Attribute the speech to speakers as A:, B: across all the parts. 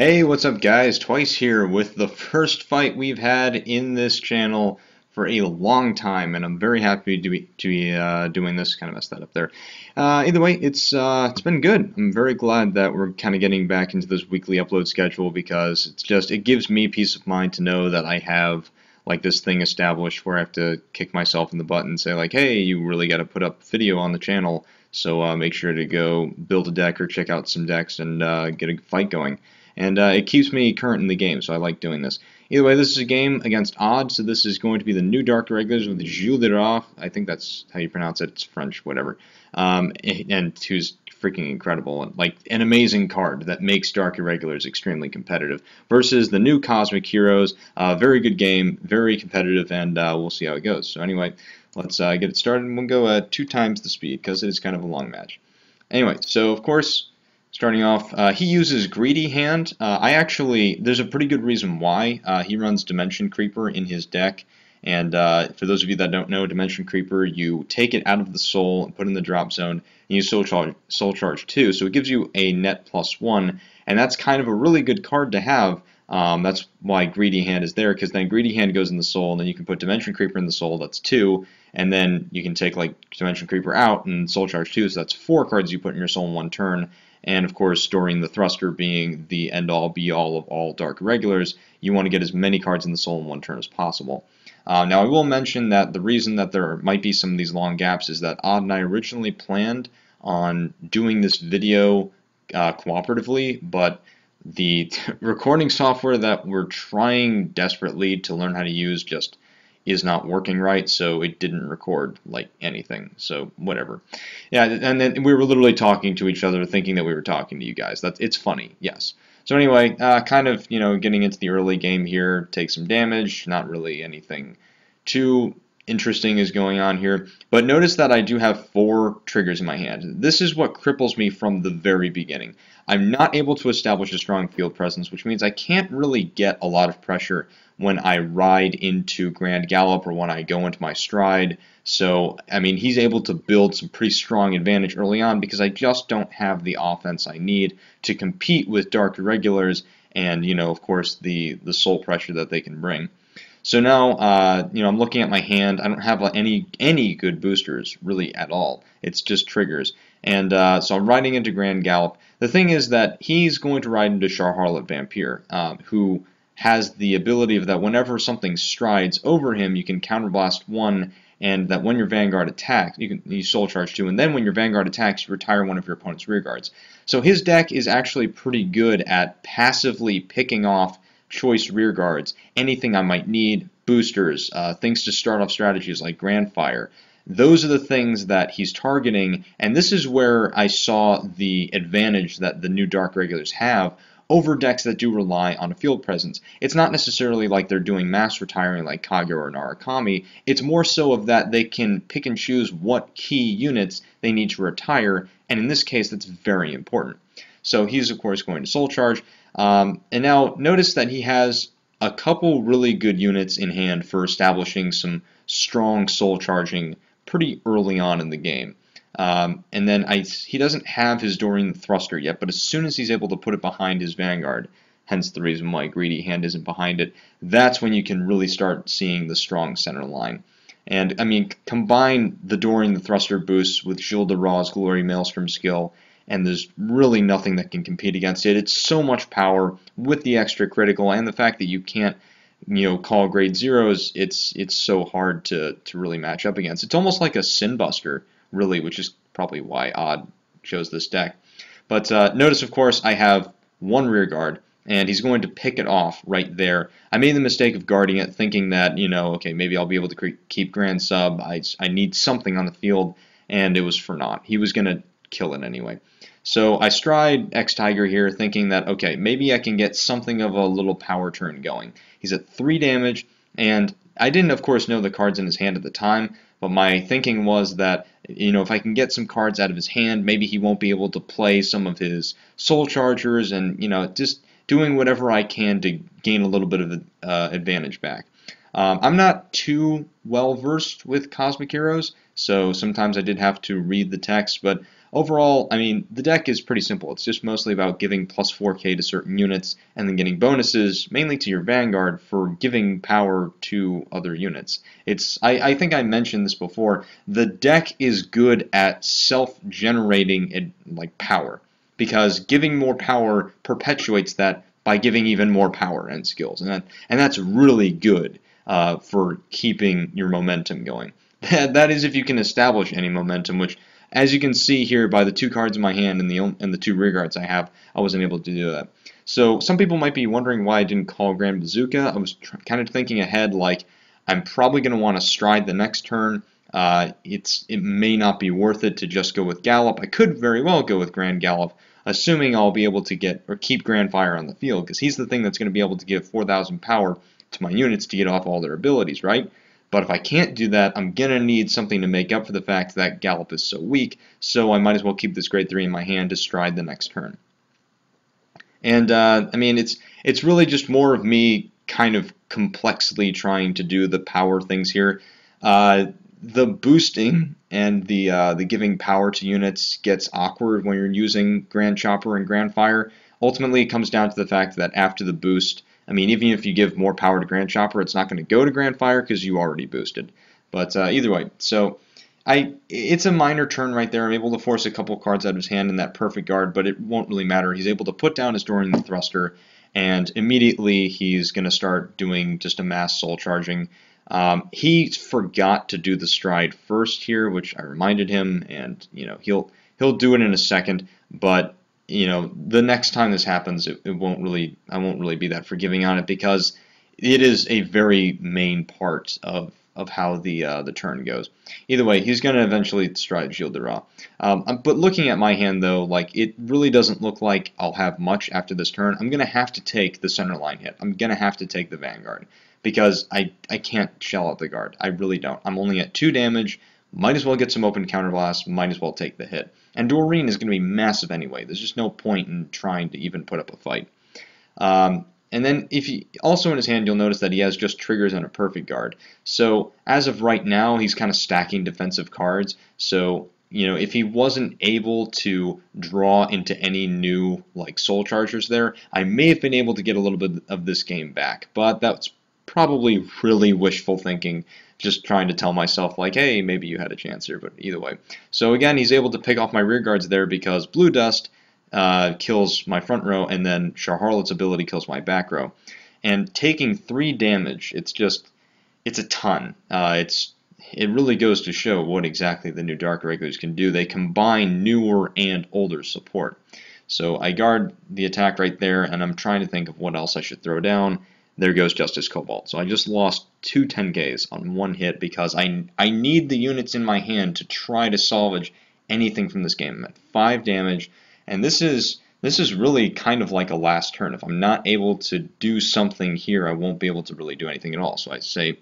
A: Hey, what's up guys? Twice here with the first fight we've had in this channel for a long time, and I'm very happy to be doing this. Kind of messed that up there. Either way, it's been good. I'm very glad that we're kind of getting back into this weekly upload schedule because it gives me peace of mind to know that I have like this thing established where I have to kick myself in the butt and say like, hey, you really got to put up video on the channel. So make sure to go build a deck or check out some decks and get a fight going. And it keeps me current in the game, so I like doing this. Either way, this is a game against odds, so this is going to be the new Dark Regulars with Gilles de Rais. I think that's how you pronounce it. It's French, whatever. And who's freaking incredible. And, like, an amazing card that makes Dark Irregulars extremely competitive. Versus the new Cosmic Heroes. Very good game, very competitive, and we'll see how it goes. So anyway, let's get it started, and we'll go 2 times the speed, because it is kind of a long match. Anyway, so of course, starting off, he uses Greedy Hand. There's a pretty good reason why. He runs Dimension Creeper in his deck, and for those of you that don't know, Dimension Creeper, you take it out of the soul and put it in the drop zone, and you Soul Charge 2, so it gives you a net +1, and that's kind of a really good card to have. That's why Greedy Hand is there, because then Greedy Hand goes in the soul, and then you can put Dimension Creeper in the soul, that's 2, and then you can take like Dimension Creeper out and Soul Charge 2, so that's 4 cards you put in your soul in one turn. And of course, storing the Thruster being the end-all be-all of all Dark Regulars, you want to get as many cards in the soul in one turn as possible. Now I will mention that the reason that there might be some of these long gaps is that Odd and I originally planned on doing this video cooperatively, but the recording software that we're trying desperately to learn how to use just is not working right, so it didn't record like anything, so whatever. Yeah, and then we were literally talking to each other thinking that we were talking to you guys. It's funny, yes. So anyway, kind of, getting into the early game here, take some damage, not really anything too interesting is going on here, but notice that I do have 4 triggers in my hand. This is what cripples me from the very beginning. I'm not able to establish a strong field presence, which means I can't really get a lot of pressure when I ride into Grand Gallop or when I go into my stride. So, I mean, he's able to build some pretty strong advantage early on because I just don't have the offense I need to compete with Dark Irregulars and, of course, the soul pressure that they can bring. So now, I'm looking at my hand. I don't have any good boosters really at all. It's just triggers. And so I'm riding into Grand Gallop. The thing is that he's going to ride into Char Harlot Vampire, who has the ability of that whenever something strides over him, you can counterblast 1, and that when your Vanguard attacks, you Soul Charge 2, and then when your Vanguard attacks, you retire one of your opponent's rear guards. So his deck is actually pretty good at passively picking off choice rear guards, anything I might need, boosters, things to start off strategies like Grand Fire. Those are the things that he's targeting, and this is where I saw the advantage that the new Dark Regulars have over decks that do rely on a field presence. It's not necessarily like they're doing mass retiring like Kage or Narukami. It's more so of that they can pick and choose what key units they need to retire, and in this case that's very important. So he's of course going to Soul Charge, and now notice that he has a couple really good units in hand for establishing some strong soul charging pretty early on in the game. And then he doesn't have his Doreen the Thruster yet, but as soon as he's able to put it behind his Vanguard, hence the reason why Greedy Hand isn't behind it, that's when you can really start seeing the strong center line. And, I mean, combine the Doreen the Thruster boosts with Gilles de Rais' Glory Maelstrom skill, and there's really nothing that can compete against it. It's so much power with the extra critical and the fact that you can't call grade zeros. It's so hard to really match up against. It's almost like a Sin Buster, really, which is probably why Odd chose this deck. But notice, of course, I have 1 rear guard, and he's going to pick it off right there. I made the mistake of guarding it, thinking that, okay, maybe I'll be able to keep Grand Sub. I need something on the field, and it was for naught. He was going to kill it anyway. So I stride X-Tiger here, thinking that, okay, maybe I can get something of a little power turn going. He's at 3 damage, and I didn't, of course, know the cards in his hand at the time, but my thinking was that, if I can get some cards out of his hand, maybe he won't be able to play some of his Soul Chargers, and, just doing whatever I can to gain a little bit of advantage back. I'm not too well versed with Cosmic Heroes, so sometimes I did have to read the text, but overall, I mean, the deck is pretty simple. It's just mostly about giving plus 4k to certain units and then getting bonuses, mainly to your Vanguard, for giving power to other units. I think I mentioned this before, the deck is good at self-generating like power, because giving more power perpetuates that by giving even more power and skills, and that's really good for keeping your momentum going. That is if you can establish any momentum, which, as you can see here by the 2 cards in my hand and the 2 rear guards I have, I wasn't able to do that. So some people might be wondering why I didn't call Grand Bazooka. I was kind of thinking ahead, like, I'm probably going to want to stride the next turn. It may not be worth it to just go with Gallop. I could very well go with Grand Gallop, assuming I'll be able to get or keep Grand Fire on the field, because he's the thing that's going to be able to give 4,000 power to my units to get off all their abilities, right? But if I can't do that, I'm going to need something to make up for the fact that Gallop is so weak, so I might as well keep this grade 3 in my hand to stride the next turn. And, I mean, it's really just more of me kind of complexly trying to do the power things here. The boosting and the giving power to units gets awkward when you're using Grand Chopper and Grand Fire. Ultimately, it comes down to the fact that after the boost, I mean, even if you give more power to Grand Chopper, it's not going to go to Grand Fire because you already boosted. But either way, so it's a minor turn right there. I'm able to force a couple cards out of his hand in that perfect guard, but it won't really matter. He's able to put down his Dorian the Thruster, and immediately he's going to start doing just a mass soul charging. He forgot to do the stride first here, which I reminded him, and he'll do it in a second, but the next time this happens, I won't really be that forgiving on it, because it is a very main part of how the turn goes. Either way, he's going to eventually stride Gilles de Rais. But looking at my hand, though, like, it really doesn't look like I'll have much after this turn. I'm going to have to take the center line hit. I'm going to have to take the Vanguard, because I can't shell out the guard. I really don't. I'm only at 2 damage. Might as well get some open counterblast. Might as well take the hit. And Doreen is going to be massive anyway. There's just no point in trying to even put up a fight. And then also in his hand, you'll notice that he has just triggers and a perfect guard. So as of right now, he's kind of stacking defensive cards. So if he wasn't able to draw into any new like soul chargers there, I may have been able to get a little bit of this game back. But that's probably really wishful thinking, just trying to tell myself like, hey, maybe you had a chance here. But either way, so again, he's able to pick off my rear guards there because Blue Dust kills my front row, and then Charharlot's ability kills my back row. And taking 3 damage, it's a ton. It really goes to show what exactly the new Dark Regulars can do. They combine newer and older support. So I guard the attack right there, and I'm trying to think of what else I should throw down. There goes Justice Cobalt. So I just lost 2 10Ks on 1 hit because I need the units in my hand to try to salvage anything from this game. I'm at 5 damage, and this is really kind of like a last turn. If I'm not able to do something here, I won't be able to really do anything at all. So I say,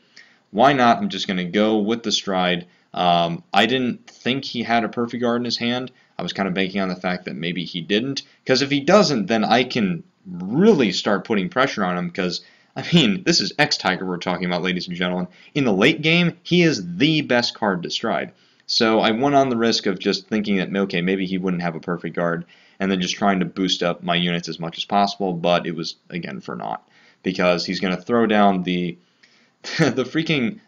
A: why not? I'm just going to go with the stride. I didn't think he had a perfect guard in his hand. I was kind of banking on the fact that maybe he didn't, because if he doesn't, then I can really start putting pressure on him, because I mean, this is X-Tiger we're talking about, ladies and gentlemen. In the late game, he is the best card to stride. So I went on the risk of just thinking that, okay, maybe he wouldn't have a perfect guard, and then just trying to boost up my units as much as possible, but it was, again, for naught. Because he's going to throw down the freaking,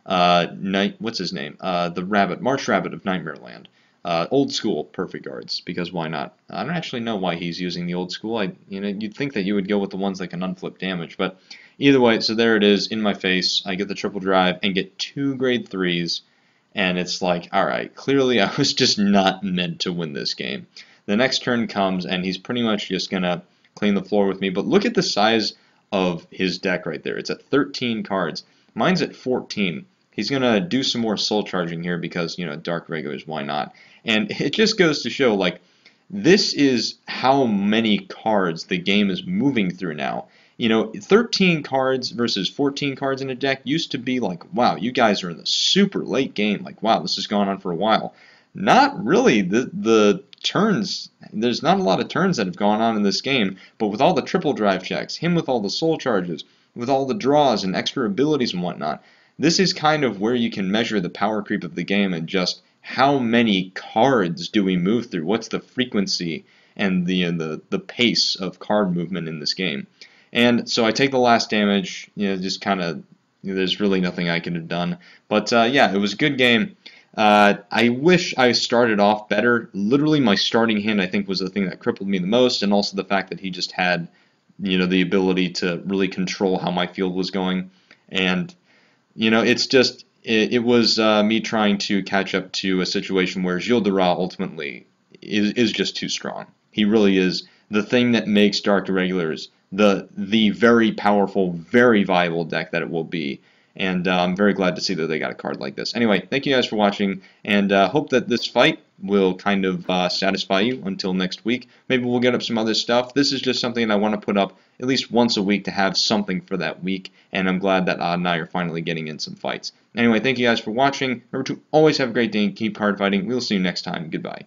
A: what's his name? The Rabbit, Marsh Rabbit of Nightmare Land. Old school perfect guards, because why not? I don't actually know why he's using the old school. You'd think that you would go with the ones that can unflip damage, but either way, so there it is in my face. I get the triple drive and get 2 grade 3s, and it's like, alright, clearly I was just not meant to win this game. The next turn comes, and he's pretty much just going to clean the floor with me, but look at the size of his deck right there. It's at 13 cards. Mine's at 14. He's going to do some more soul charging here because, Dark Regulars, why not? And it just goes to show, like, this is how many cards the game is moving through now. 13 cards versus 14 cards in a deck used to be like, wow, you guys are in the super late game. Like, wow, this has gone on for a while. Not really. The turns, there's not a lot of turns that have gone on in this game, but with all the triple drive checks, him with all the soul charges, with all the draws and extra abilities and whatnot, this is kind of where you can measure the power creep of the game and just how many cards do we move through? What's the frequency and the pace of card movement in this game? And so I take the last damage, just kind of, there's really nothing I could have done. But yeah, it was a good game. I wish I started off better. Literally, my starting hand, I think, was the thing that crippled me the most, and also the fact that he just had, the ability to really control how my field was going. And, it's just, it was me trying to catch up to a situation where Gilles de Rais ultimately is just too strong. He really is the thing that makes Dark Irregulars the very powerful, very viable deck that it will be. And I'm very glad to see that they got a card like this. Anyway, thank you guys for watching, and hope that this fight will kind of satisfy you until next week. Maybe we'll get up some other stuff. This is just something that I want to put up at least once a week to have something for that week, and I'm glad that now you're finally getting in some fights. Anyway, thank you guys for watching. Remember to always have a great day and keep card fighting. We'll see you next time. Goodbye.